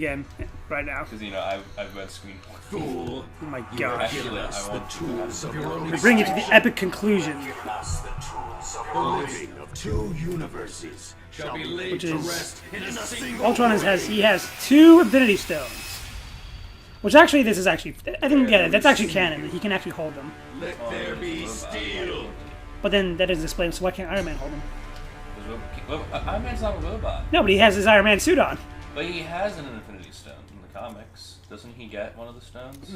again right now. Because, I've read screen porn. Fool. Oh my god. Actually, I want to. We bring you to the epic conclusion. The living of 2 universes shall be laid to rest in a single Ultron has 2 Infinity Stones. Which actually, this is actually, I think, yeah, that's actually canon. He can actually hold them. Let there be steel. But then that doesn't explain, so why can't Iron Man hold them? Iron Man's not a robot. No, but he has his Iron Man suit on. But he has an Infinity Stone in the comics. Doesn't he get one of the stones?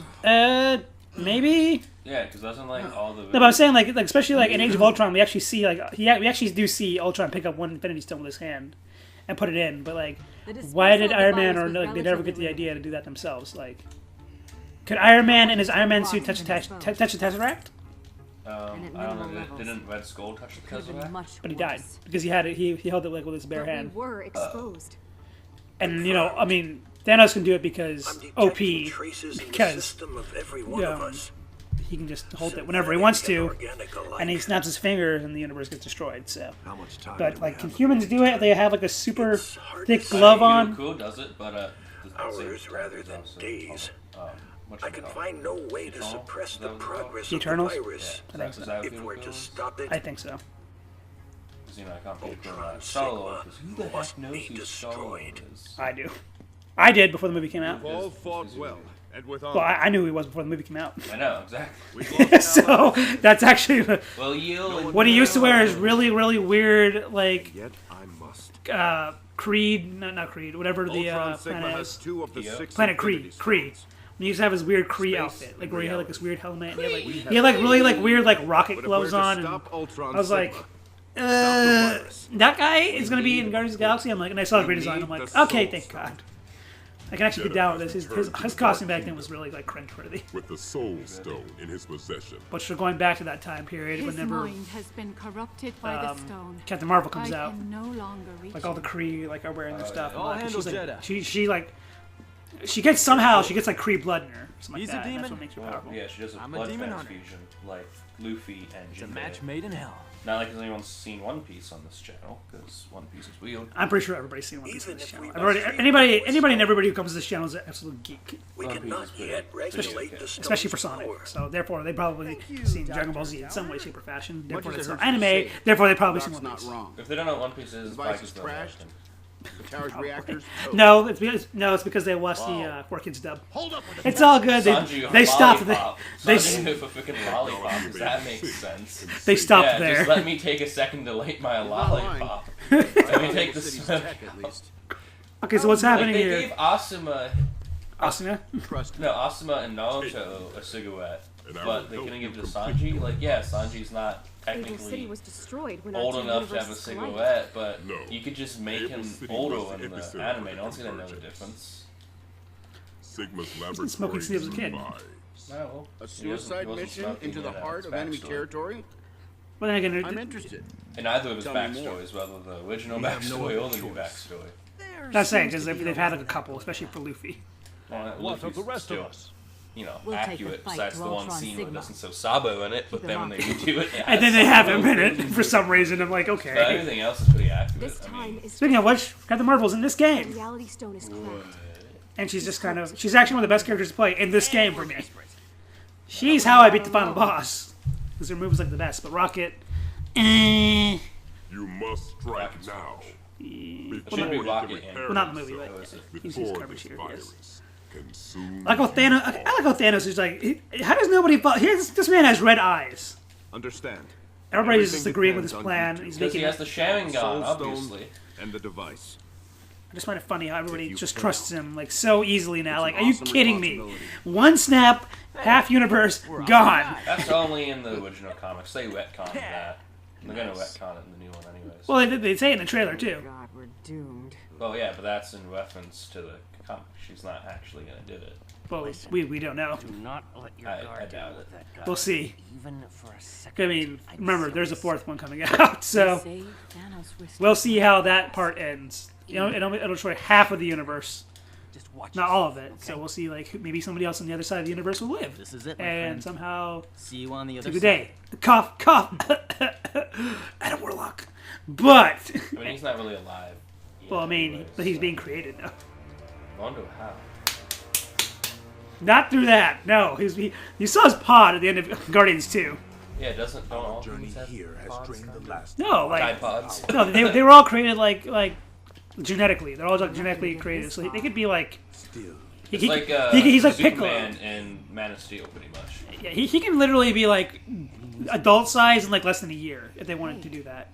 Maybe? Yeah, because doesn't, all the... No, but I'm saying, like especially, in Age of Ultron, we actually see, we actually do see Ultron pick up one Infinity Stone with his hand and put it in, but, why did Iron Man, or, they never get the idea to do that themselves? Could Iron Man in his Iron Man suit touch the Tesseract? I don't know. Didn't Red Skull touch the Tesseract? But he died, because he had it, he held it, with his bare hand. We were exposed. And, Thanos can do it because OP, because he can just hold it whenever he wants to, and he snaps his fingers and the universe gets destroyed. So, but can humans do it? They have a super thick glove on. Cool does it, but hours rather than days. I can find no way to suppress the progress of the Eternals? virus. If we're to stop it, I think so. I can't pick Star-Lord, because who the heck knows who Star-Lord is? I do. I did before the movie came out. All fought well, and with Well, I knew who he was before the movie came out. I know, exactly. So, that's actually... Well, what he used to wear is really, really weird, Yet I must. Creed... not Creed, whatever the Ultron Sigma planet has is. 2 of the 6 Planet Infinity Creed. Stones. He used to have his weird Kree outfit, where he had this weird helmet, and he had really weird rocket But if gloves we're to on. And stop Ultron I was like, Sigma, stop the virus. that guy is gonna be in Guardians of the Galaxy. I'm like, and I saw the redesign. I'm like, okay, thank God. I can actually get down with this. His costume back then was really cringeworthy. With the Soul Stone in his possession. But we're going back to that time period His whenever mind has been corrupted by the stone. Captain Marvel comes I out. can no longer reach All the Kree are wearing their stuff. All And, handle she's Jedi. she gets Kree blood in her. Something He's like a that. demon. That's what makes her powerful. Yeah, she does a I'm a blood demon hunter. transfusion, like Luffy and It's a Jinbei. match made in hell. Not like anyone's seen One Piece on this channel, because One Piece is weird. I'm pretty sure everybody's seen One Piece on Even this if channel. we Anybody and everybody who comes to this channel is an absolute geek, we cannot yet regulate the stone's especially for Sonic. power. So therefore, they probably seen Dragon Ball Z in some way, shape, or fashion. Therefore, as it's it not hurts to anime. say it, Therefore, they probably seen Doc's One not Piece. wrong. If they don't know what One Piece is, Device is Pakistan trashed. American. The tower's reactors. No, it's because they watched the 4Kids dub. Hold up with It's all good. Sanji, They stopped. lollipop. They Sanji with a freaking lollipop, because that makes sense. they stopped Yeah, there. just let me take a second to light my lollipop. Let me take City's this. tech, at least. Okay, so what's Like, happening they here? gave Asuma Trust me. No, Asuma and Naruto a cigarette, And I but will they help couldn't you give it to complete Sanji. Like, yeah, Sanji's not Fatal City technically was destroyed when old our two enough to have a universes collided. cigarette, but No. you could just make Fatal him City older was the in the epicenter anime. of No one's the gonna know the convergence. difference. Sigma's been laboratory smoking since he was a kid. survives. No, A suicide mission into the heart of enemy territory? But then again, I'm interested. In either of his Tell me more. backstories, whether the original We have no backstory or other the new choice. backstory. that's saying because they've had a couple, especially for Luffy. Well, What of the Luffy's rest still, of us? We'll take the accurate, fight besides to the one Ultron scene where Sigma. it doesn't show Sabo in it, but Keep then it when they on. redo it, And then they have him in Sabo. it for some reason. I'm like, But okay. everything else is pretty accurate. This I time mean, is Speaking of which, Captain Marvel's in this the game, reality stone is cracked. and she's just she's actually one of the best characters to play in this game for me. She's how I beat the final boss. Because her move is like the best, but Rocket, You must strike Rocket's now. it should be Rocket and well, not in the movie, Before but he's just this garbage here. Yes. virus consumes I like how Thanos. I like how Thanos is like. How does nobody? This man has red eyes. Understand. Everybody's Everything just agreeing with his depends on plan. you two. He's because he making. has the Sharingan, Soul Stone obviously. and the device. I just find it funny how everybody you just fail, trusts him like so easily now. it's Like, an are you awesome kidding me? responsibility. One snap, half universe gone. That's only in the original comics. They retconned that. They're gonna retcon it in the new one, anyways. Well, they say it in the trailer too. God, we're doomed. Well, yeah, but that's in reference to the comic. She's not actually gonna do it. Well, we don't know. Do not let your I guard doubt down it. with that guy. We'll see. Even for a second. I mean, I'm remember, there's a serious. fourth one coming out, so Say Thanos risked we'll see how that part ends. You know, it'll destroy half of the universe, Just watch not yourself, all of it. okay? So we'll see, like, maybe somebody else on the other side of the universe will live. This is it, my And friend. somehow See you on the other save the side. day. Cough, cough. Adam Warlock. But, I mean, he's not really alive. yet well, I mean, anyways, but he's so. being created now. Wonder how. Not through that. No, you saw his pod at the end of Guardians 2. Yeah, don't all Journey humans have here has pods drained now? the last. No, like Tide pods. no, they were all created like genetically. They're all genetically created, so they could be like. Still, It's like he's like Piccolo. Superman and Man of Steel, pretty much. Yeah, he can literally be like adult size in like less than a year if they wanted to do that.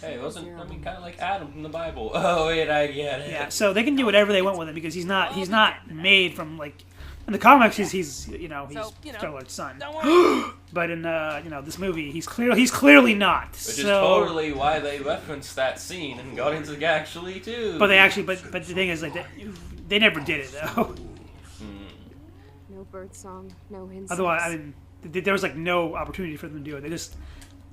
Hey, it wasn't, I mean, kind of like Adam from the Bible. Oh, wait, I get it. Yeah, so they can do whatever they want with him because he's not made from like in the comics he's Star-Lord's son. But in this movie he's clearly not. Which is totally why they referenced that scene in Guardians of the Galaxy too. But the thing is like they never did it though. No bird song, no insects. Otherwise, I mean, there was like no opportunity for them to do it. They just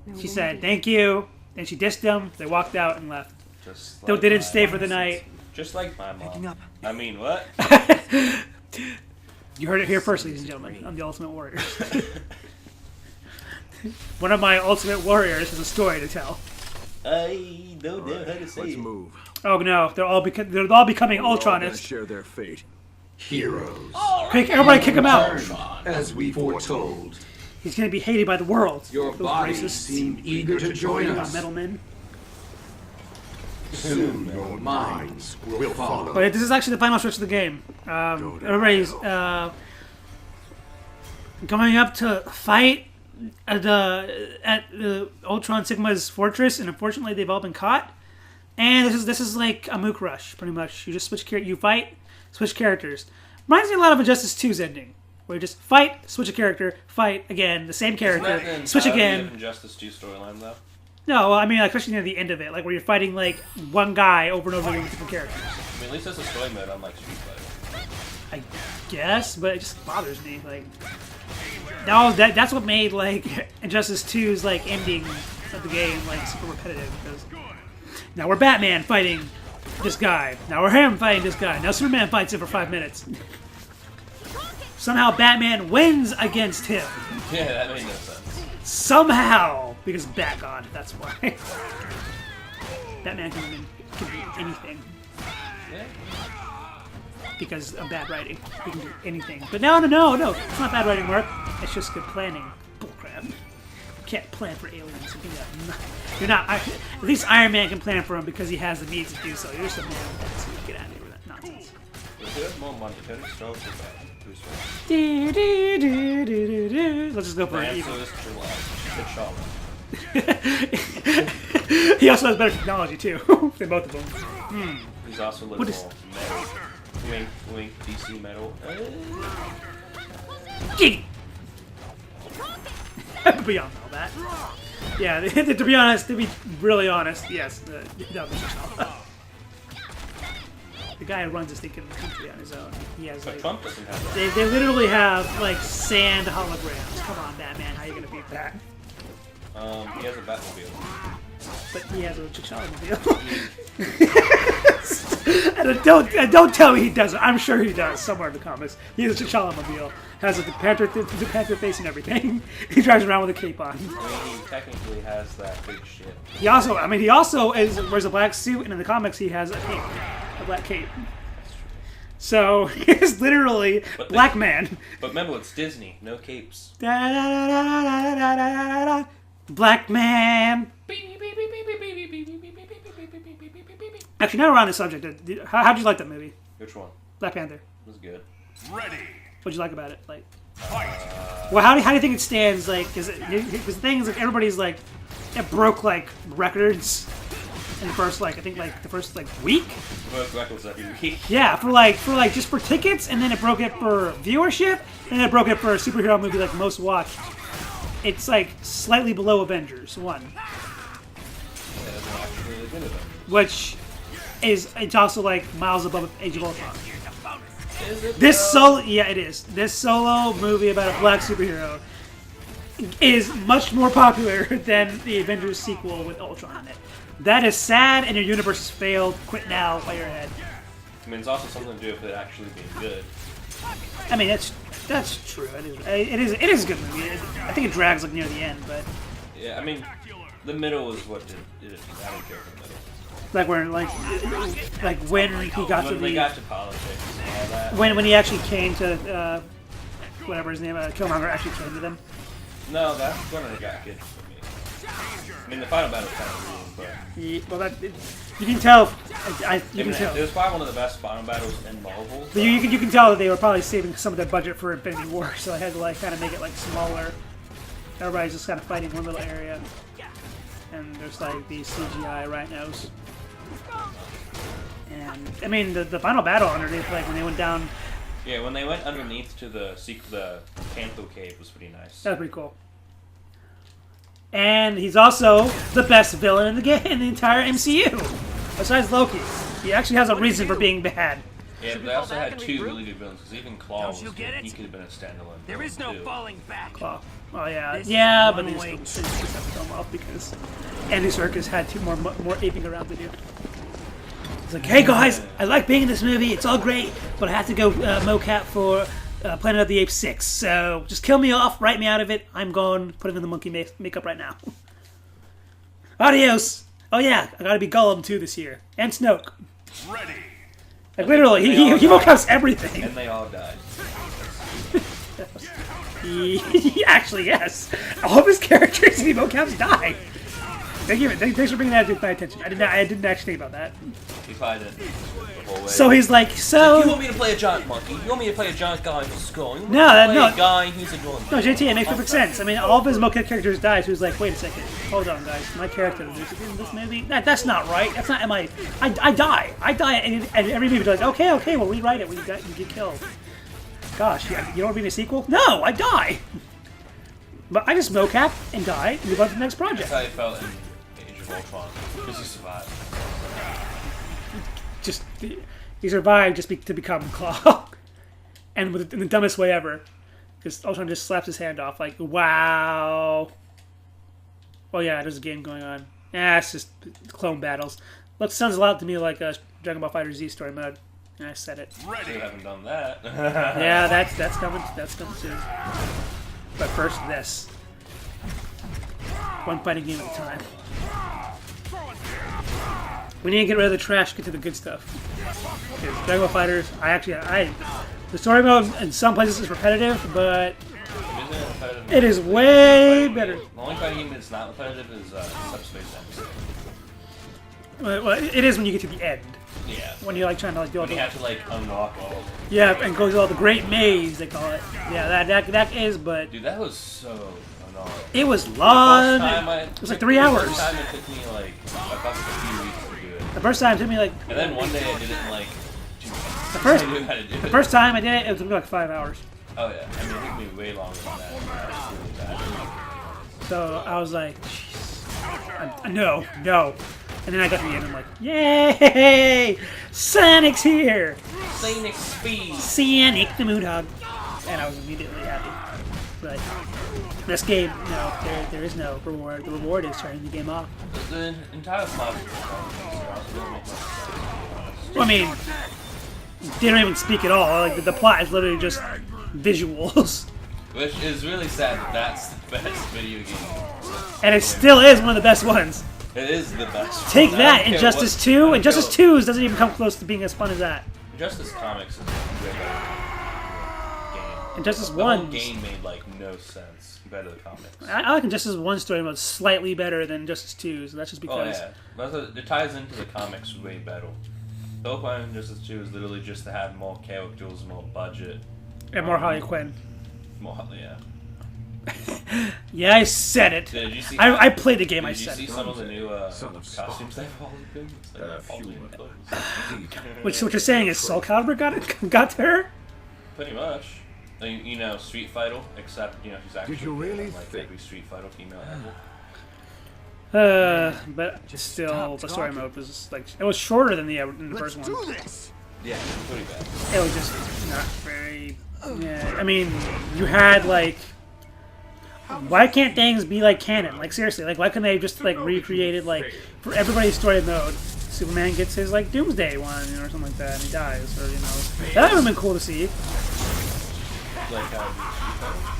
No she said wonder. thank you, then she dissed them. They walked out and left. Just They like didn't my stay for mom. the night. Just like my mom. up. I mean, what? You heard it here first, ladies and gentlemen. I'm the Ultimate Warrior. One of my Ultimate Warriors has a story to tell. I don't know how to say Let's it. move. Oh no, they're all becoming We're all gonna Ultronists. share their fate. heroes. Quick, everybody kick him out. As we foretold, He's gonna be hated by the world. your Those bodies racists. seem eager to join us. Metal men. Soon your minds will follow. But this is actually the final stretch of the game. Everybody's coming up to fight at the Ultron Sigma's fortress, and unfortunately they've all been caught. And this is like a mook rush, pretty much. You just you fight, switch characters. Reminds me a lot of Injustice 2's ending, where you just fight, switch a character, fight again, the same character, Isn't that switch the entirety again. of Injustice 2 storyline, though? No, I mean, like, especially near the end of it, like where you're fighting like one guy over and over again with different characters. I mean, at least there's a story mode unlike Street Fighter. I guess, but it just bothers me. Like, that's what made like Injustice 2's like ending of the game like super repetitive. Because now we're Batman fighting this guy. Now we're him fighting this guy. Now Superman fights him for 5 minutes. Somehow Batman wins against him. Yeah, that made no sense. Somehow, because of Batgod. That's why. Batman can do anything. Yeah. Because of bad writing. He can do anything. But no. It's not bad writing, Mark. It's just good planning. Bullcrap. You can't plan for aliens. You're not. At least Iron Man can plan for him because he has the means to do so. You're just a man with that, so get out of here with that nonsense. If he has more money, Tony Stark is back. Let's just go for The an answer evil. is T'Challa. He also has better technology, too. Than both of them. He's also a little What is- more metal. Wink, wink, DC metal. Gee! Beyond all that. Yeah, to be honest, to be really honest, yes. That was T'Challa. The guy who runs this thing can country on his own. He has But like, Trump doesn't have that. they literally have like sand holograms. Come on, Batman, how are you gonna beat that? He has a Batmobile. But he has a T'Challa mobile. and don't tell me he doesn't. I'm sure he does somewhere in the comics. He has a T'Challa mobile. Has the Panther face and everything. He drives around with a cape on. I mean, he technically has that big shit. He also wears a black suit, and in the comics he has a cape, a black cape. So he's literally But black man. But remember, it's Disney. No capes. Black man. Actually, now we're on the subject. How'd you like that movie, Which one? Black Panther? It was good. Ready. What'd you like about it? Like, well, how do you think it stands? Like, because the thing is, like, everybody's like, it broke like records in the first like the first week. Both records every week. Yeah, for just for tickets, and then it broke it for viewership, and then it broke it for a superhero movie like most watched. It's like slightly below Avengers 1, That's actually a good event. which it's also like miles above Age of Ultron. Is it? This solo, yeah, it is. This solo movie about a black superhero is much more popular than the Avengers sequel with Ultron in it. That is sad, and your universe has failed. Quit now, while you're ahead. I mean, it's also something to do with it actually being good. I mean, that's true. It is a good movie. I think it drags like near the end, but Yeah, I mean, the middle is what did it. I don't care for the middle. Like when when he got to When they the got to politics and all that. when he actually came to whatever his name, Killmonger actually came to them. No, that's when it got good for me. I mean, the final battle was kind of rude, but Well, you can tell. You can it tell. was probably one of the best final battles in Marvel. But you can tell that they were probably saving some of their budget for Infinity War, so they had to like kind of make it like smaller. Everybody's just kind of fighting one little area, and there's like these CGI rhinos. And I mean the final battle underneath, like when they went down, Yeah, when they went underneath to the Panther Cave was pretty nice. that was pretty cool. And he's also the best villain in the game in the entire MCU, besides Loki. He actually has a reason for being bad. Yeah, but they also had two really good villains, because even Claw was you good. get it? He could have been a standalone. There is no villain, too. falling back. Well, oh yeah, This yeah, is but one they way. just have to come off because Andy Serkis had more aping around to do. He's like, hey guys, I like being in this movie. It's all great, but I have to go mocap for Planet of the Apes 6. So just kill me off, write me out of it. I'm gone. Put him in the monkey makeup right now. Adios. Oh yeah, I gotta be Gollum too this year, and Snoke. Ready. Like literally, he mocaps everything. And they all died. Actually, yes. All of his characters in mocaps die. Thanks for bringing that to my attention. I didn't actually think about that. He probably didn't the whole way. So he's like, so. You want me to play a giant monkey? You want me to play a giant guy who's skull? You want me No, to that- play no. a guy who's a villain? No, JT, it makes perfect sense. I mean, all of his mocap characters die, so he's like, wait a second. Hold on, guys. My character in this movie? That's not right. That's not I die. I die, and every movie they're like, okay, we'll rewrite it when you get killed. Gosh, yeah, you don't want to be in a sequel? No, I die. But I just mocap and die and move on to the next project. That's how he felt in Age of Ultron. Because he survived. Just he survived just to become Claw, and in the dumbest way ever, because Ultron just slaps his hand off like, wow. Oh yeah, there's a game going on. It's just clone battles. Sounds a lot to me like a Dragon Ball FighterZ story mode. I said it. Still haven't done that. Yeah, that's coming. That's coming soon. But first, this one fighting game at a time. We need to get rid of the trash, get to the good stuff. Okay, Dragon Ball Fighters, the story mode in some places is repetitive, but it is way better. The only fighting game that's not repetitive is Subspace X. Well, it is when you get to the end. Yeah. When you're like trying to like do all When you the have to like unlock all. yeah, and go through all the great maze they call it. Yeah, that is, but Dude, that was so annoying. it was long. It It was like 3 hours. The first time it took me like about a few weeks to do it. The first time it took me like And then one day I did it in like 2 minutes. the first I knew how to do the it. first time I did it, it took me like 5 hours. Oh yeah. I mean, it took me way longer than that. That was really bad. So I was like, jeez, no. And then I got to the end, I'm like, yay! Sonic's here! Sonic Speed. Sonic the Moondog. And I was immediately happy. But this game, no, there is no reward. The reward is turning the game off. The entire plot of the don't make much sense. Well, I mean, they don't even speak at all. Like the plot is literally just visuals. Which is really sad that that's the best video game. And it still is one of the best ones. It is the best. Take one. I that, don't care Injustice what- 2. I Injustice don't 2 doesn't even come close to being as fun as that. Injustice Comics is a way better game. Injustice The whole 1. game made like no sense compared to the comics. I like Injustice 1 story mode slightly better than Injustice 2, so that's just Oh because. yeah, but it ties into the comics way better. The whole point of Injustice 2 is literally just to have more characters, more budget, And more Harley Quinn. more yeah. Yeah, I said it. Did you see? I played the game, I Did you said see it. some of the new costumes they've all been? It's like Halloween clothes. Which what you're saying is Soul Calibur got to her? Pretty much. You know, Street Fighter, except you know she's actually you really like think- every Street Fighter female ever. But still, the story mode was like it was shorter than the first one. this. Yeah, pretty bad. It was just not very. Yeah, I mean, you had like. Why can't things be like canon? Like seriously, like why couldn't they just like recreated like for everybody's story mode? Superman gets his like Doomsday one, you know, or something like that, and he dies, or you know, that would have been cool to see. Like how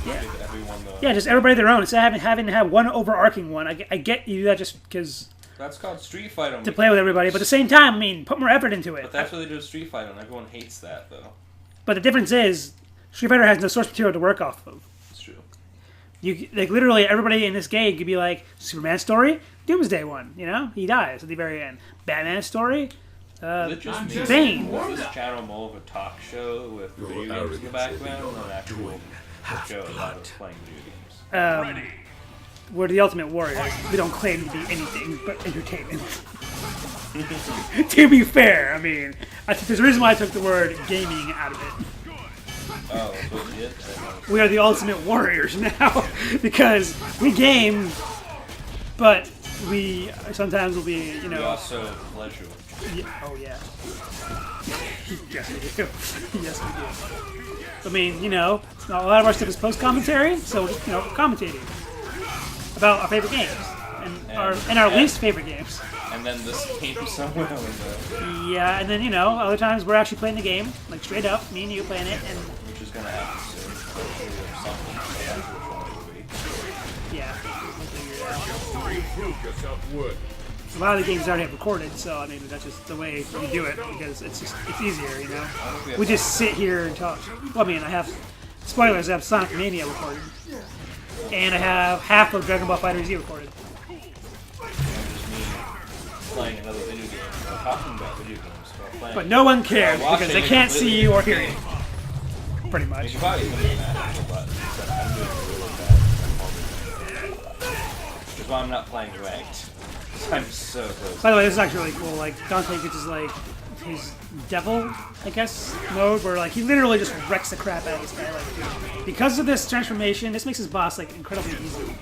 Yeah. everyone Yeah, just everybody their own. Instead of having to have one overarching one. I get you do that just because That's called Street Fighter. to play with everybody. But at the same time, I mean, put more effort into it. But that's what they do with Street Fighter, and everyone hates that, though. But the difference is, Street Fighter has no source material to work off of. It's true. You like literally everybody in this game could be like Superman story, Doomsday one. You know, he dies at the very end. Batman story. Is it just me? Bane. Is this channel more of a talk show with video games in the background than an actual show about us playing video games? We're the Ultimate Warriors. We don't claim to be anything but entertainment. To be fair, I mean, I think there's a reason why I took the word gaming out of it. Oh, that's what you did? We are the Ultimate Warriors now because we game, but we sometimes will be, you We know. also pleasure. Oh yeah. Yes we do. Yes we do. I mean, you know, a lot of our stuff is post-commentary, so you know, commentating about our favorite games and our least favorite games. And then this came somewhere in the... Yeah, and then you know, other times we're actually playing the game, like straight up, me and you playing it, and Which is gonna happen soon. Hopefully there's something. yeah. A lot of the games already have recorded, so I mean that's just the way we do it because it's easier, you know. We just sit here and talk. Well, I mean, I have spoilers. I have Sonic Mania recorded, and I have half of Dragon Ball FighterZ recorded. Playing another video game, or talking about video games, or playing. But no one cares because they can't see you or hear you. Pretty You much. should probably put in that but I'm doing really bad. Which is why I'm not playing ranked. I'm so close. By the way, this is actually really cool. Like Dante gets his like his devil, I guess, mode where like he literally just wrecks the crap out of this guy. Like because of this transformation, this makes his boss like incredibly easy.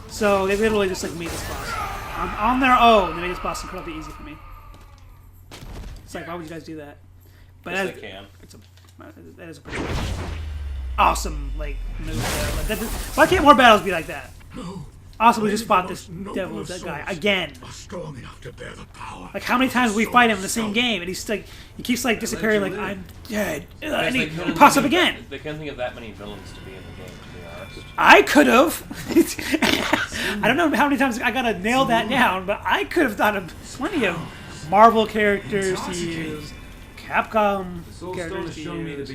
So they literally just like made this boss on their own. They made this boss incredibly easy for me. It's like, why would you guys do that? But Yes, they can. that is a pretty awesome like move. There. Like, why can't more battles be like that? Also, we just fought this devil, that guy again. Strong enough to bear the power. Like how many times we fight him in the same game, and he's like, he keeps like disappearing, like I'm dead, and he pops up again. They couldn't think of that many villains to be in the game, to be honest. I could have. I don't know how many times I gotta nail that down, but I could have thought of plenty of Marvel characters to use, Capcom characters to use.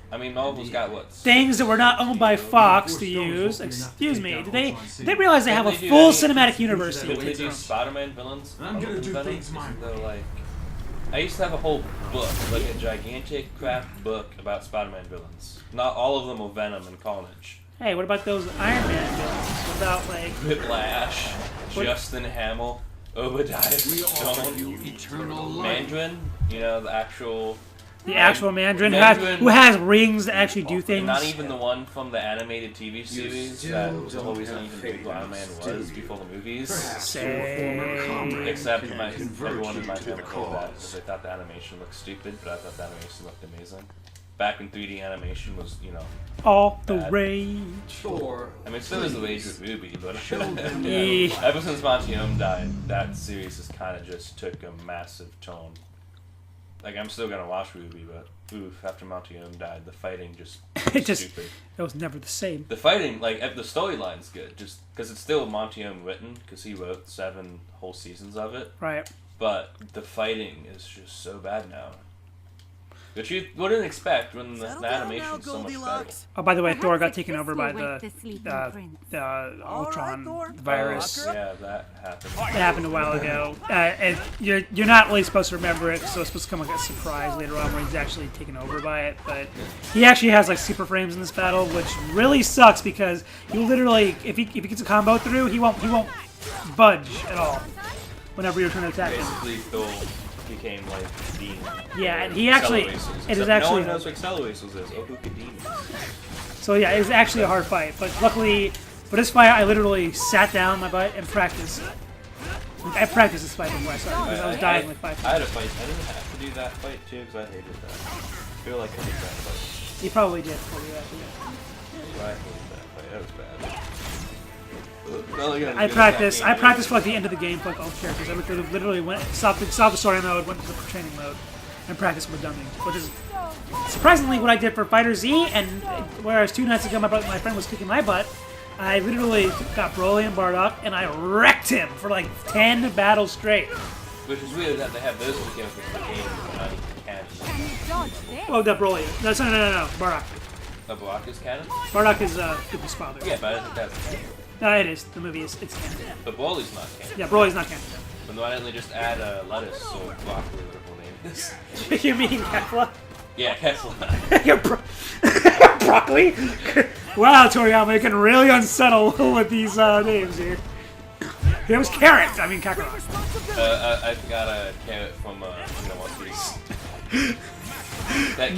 I mean, Marvel's got what? Things that were not owned by Fox to use. Excuse me. Did they realize they have a full cinematic universe to Did they use? do Spider-Man villains? I'm gonna do things my They're like... I used to have a whole book, like a gigantic craft book about Spider-Man villains. Not all of them were Venom and Carnage. Hey, what about those Iron Man villains? What about like Whiplash, Justin Hamill, Obadiah Stone, Mandarin, you know, the actual Mandarin Mandarin who has rings that actually do things? Not even the one from the animated TV series that was the whole reason even big Iron Man was before the movies. Except everyone in my family hated that because they thought the animation looked stupid, but I thought the animation looked amazing. Back when 3D animation was, you know, all the bad. rage. I mean, it still is the rage with movie, but ever since Montium died, that series has kind of just took a massive tone. Like, I'm still gonna watch Ruby, but oof, after Montium died, the fighting just stupid. It was never the same. The fighting, like, the storyline's good, just because it's still Montium written, because he wrote 7 whole seasons of it. Right. But the fighting is just so bad now. Which you wouldn't expect when the animation's so much better. Oh, by the way, Thor got taken over by the Ultron virus. Yeah, that happened. It happened a while ago. And you're not really supposed to remember it, so it's supposed to come like a surprise later on when he's actually taken over by it. But he actually has like super frames in this battle, which really sucks because you literally, if he gets a combo through, he won't budge at all whenever you're trying to attack him. Basically, Thor became like Dean. Yeah, and he actually, it is actually. No one knows what Accelerators is. Oh, who could Dean? So yeah, it was actually a hard fight, but luckily for this fight, I literally sat down on my butt and practiced. I practiced this fight before I started because I was dying like 5 times. I had a fight. I didn't have to do that fight too because I hated that. I feel like I did that fight. He probably did for you after that. I hated that fight. That was bad. I practiced for like the end of the game for like all the characters. I literally went stopped the story mode, went to the training mode, and practiced with dumbing, which is surprisingly what I did for Fighter Z. And whereas 2 nights ago my friend was kicking my butt, I literally got Broly and Bardock, and I wrecked him for like 10 battles straight. Which is weird that they have those two characters in the game, but not even canon. Oh, that Broly. No, Bardock. The block is canon? Bardock is Goku's father. Yeah, but I think that's canon. No, it is. The movie is canon. But Broly's not canon. Yeah, Broly's not canon. Then why didn't they just add lettuce or broccoli, whatever her name is? You mean Kefla? Yeah, Kessel. Broccoli? Wow, Toriyama, you can really unsettle with these names here. It was Carrot. I mean, Kakarot. I got a carrot from One Piece. That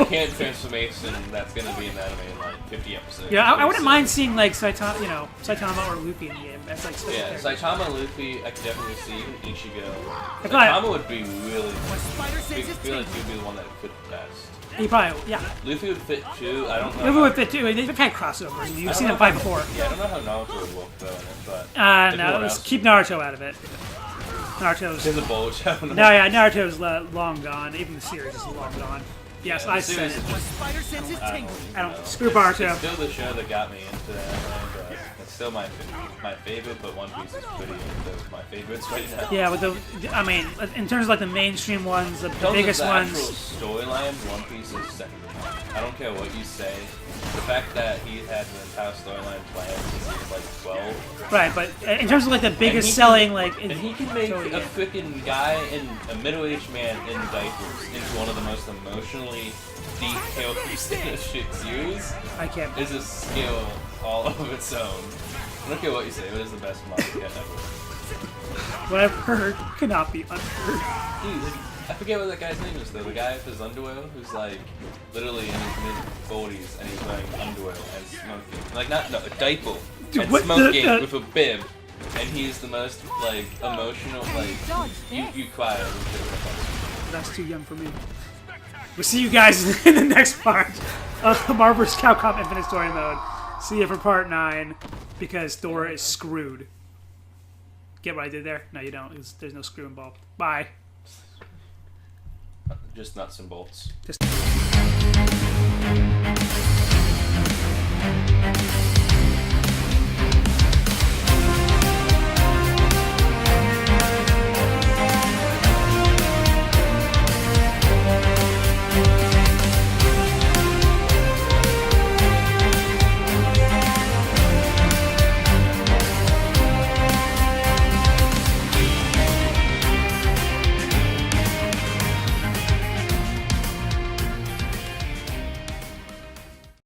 carrot transformation that's gonna be an anime in like 50 episodes. Yeah, I wouldn't mind seeing like Saitama or Luffy in the game. That's like special characters. Saitama and Luffy, I could definitely see. Ichigo. Saitama would be really. I feel like he'd be the one that fit best. He probably, yeah. Luffy would fit too. I don't know. Luffy would fit too. They've had crossovers. You've seen them fight before. Yeah, I don't know how Naruto would work though in it, but. No, let's keep Naruto out of it. Naruto's. There's a bullet show. No, yeah, Naruto's long gone. Even the series is long gone. Yes, I said it. I don't. Screw Naruto. It's still the show that got me into that, but it's still my favorite. But One Piece is pretty into my favorites right now. Yeah, I mean, in terms of like the mainstream ones, the biggest ones. Storyline, One Piece is second to none. I don't care what you say. The fact that he had an entire storyline planned since he was like 12. Right, but in terms of like the biggest selling, like, and he can make a freaking guy in a middle-aged man in diapers into one of the most emotionally deep characters in a shit series. I can't. Is a skill all of its own. I don't care what you say. It is the best manga ever. What I've heard cannot be unheard. Dude, I forget what that guy's name is though. The guy with his underwear, who's like literally in his mid-40s and he's wearing underwear and smoking, like a diaper and smoking with a bib, and he's the most like emotional, like you cry. That's too young for me. We'll see you guys in the next part of Marvel vs. Capcom Infinite Story Mode. See you for part 9 because Thor is screwed. Get what I did there? No, you don't. There's no screw involved. Bye. Just nuts and bolts. Just